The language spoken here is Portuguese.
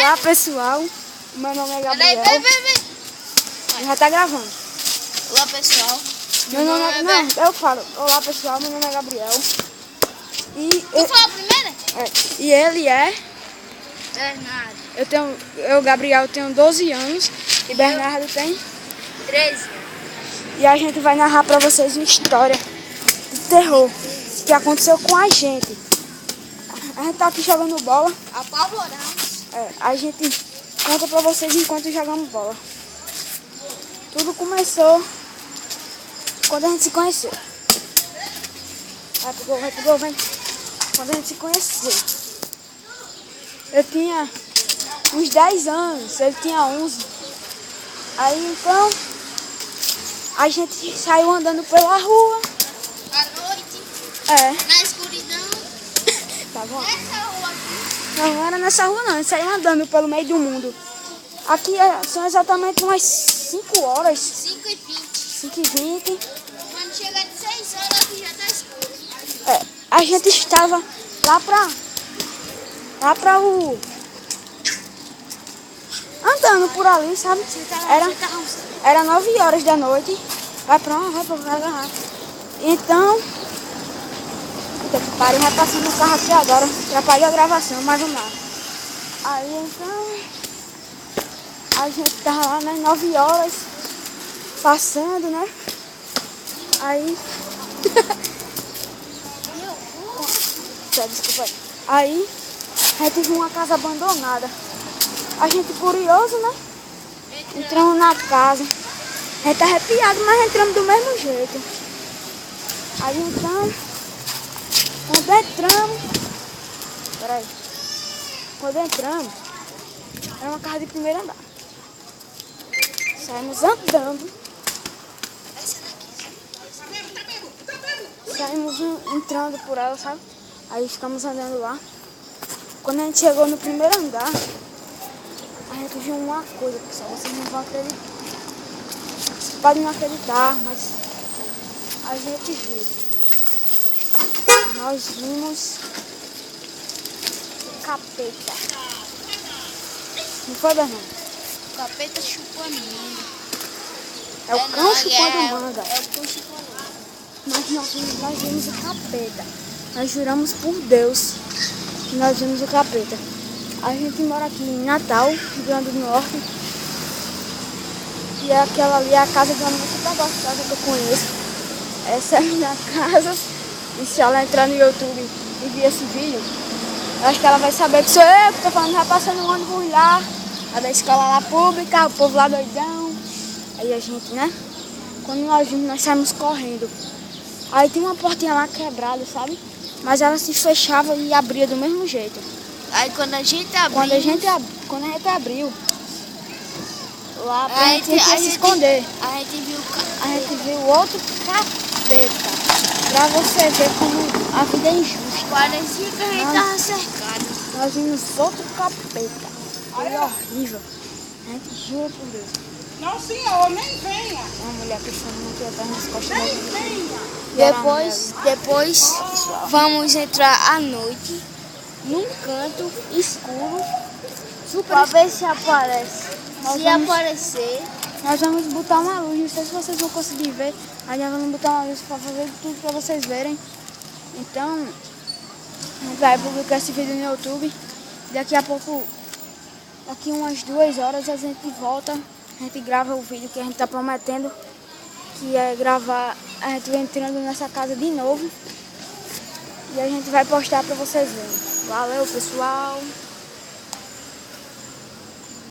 Olá pessoal, meu nome é Gabriel. Já tá gravando. Olá pessoal. Meu nome é... Não, eu falo. Olá pessoal, meu nome é Gabriel. Tu fala primeiro? E ele é... Bernardo. Eu, Gabriel, tenho 12 anos e Bernardo tem 13. E a gente vai narrar pra vocês uma história de terror que aconteceu com a gente. A gente tá aqui jogando bola. Apavorados. A gente conta pra vocês enquanto jogamos bola. Tudo começou quando a gente se conheceu. Vai pro gol, vem. Quando a gente se conheceu. Eu tinha uns 10 anos, ele tinha 11. Aí então, a gente saiu andando pela rua. À noite. Na escuridão. Tá bom? Nessa rua aqui. Não era nessa rua não, a gente saiu andando pelo meio do mundo. Aqui são exatamente umas 5 horas. 5h20. 5h20. Quando chega de 6 horas aqui já tá escuro. A gente estava lá pra o... andando por ali, sabe? Era 9 horas da noite. Vai pra lá. Então... Puta que pariu, vai passando o carro aqui agora. Atrapalhou a gravação, mas vamos lá. Aí então... a gente tava lá nas 9 horas. Passando, né? Aí... Desculpa aí. Aí, a gente viu uma casa abandonada. A gente curioso, né? Entramos na casa. A gente tá arrepiado, mas entramos do mesmo jeito. Aí então, quando entramos... Peraí. Quando entramos, era uma casa de primeiro andar. Saímos andando. Saímos entrando por ela, sabe? Aí ficamos andando lá. Quando a gente chegou no primeiro andar, a gente viu uma coisa, pessoal. Vocês não vão acreditar. Vocês podem não acreditar, mas a gente viu. Nós vimos o capeta. Não foi, Bernardo? O capeta chupando manga. É o cão chupando manga. É o cão chupando manga. Nós vimos o capeta. Nós juramos por Deus que nós vimos o capeta. A gente mora aqui em Natal, Rio Grande do Norte. E aquela ali é a casa de uma mulher super gostosa que eu conheço. Essa é a minha casa. E se ela entrar no YouTube e ver esse vídeo, eu acho que ela vai saber que sou eu que tô falando, já passando um ônibus lá. A da escola lá pública, o povo lá doidão. Aí a gente, né? Quando nós vimos, nós saímos correndo. Aí tem uma portinha lá quebrada, sabe? Mas ela se fechava e abria do mesmo jeito. Aí quando a gente abriu... Quando a gente abriu, lá pra gente se esconder. A gente viu outro capeta. Pra você ver como a vida é injusta. Parecia que a gente tava cercado. Nós vimos outro capeta. Foi horrível. A gente jura por Deus. Não, senhor, nem venha. Uma mulher puxando aqui atrás nas costas. Nem venha. Depois vamos entrar à noite num canto escuro pra ver se aparece. Aparecer, nós vamos botar uma luz. Não sei se vocês vão conseguir ver. Aí nós vamos botar uma luz pra fazer tudo pra vocês verem. Então, a gente vai publicar esse vídeo no YouTube. Daqui a pouco, daqui umas 2 horas, a gente volta. A gente grava o vídeo que a gente tá prometendo, que é gravar a gente entrando nessa casa de novo. E a gente vai postar pra vocês verem. Valeu, pessoal!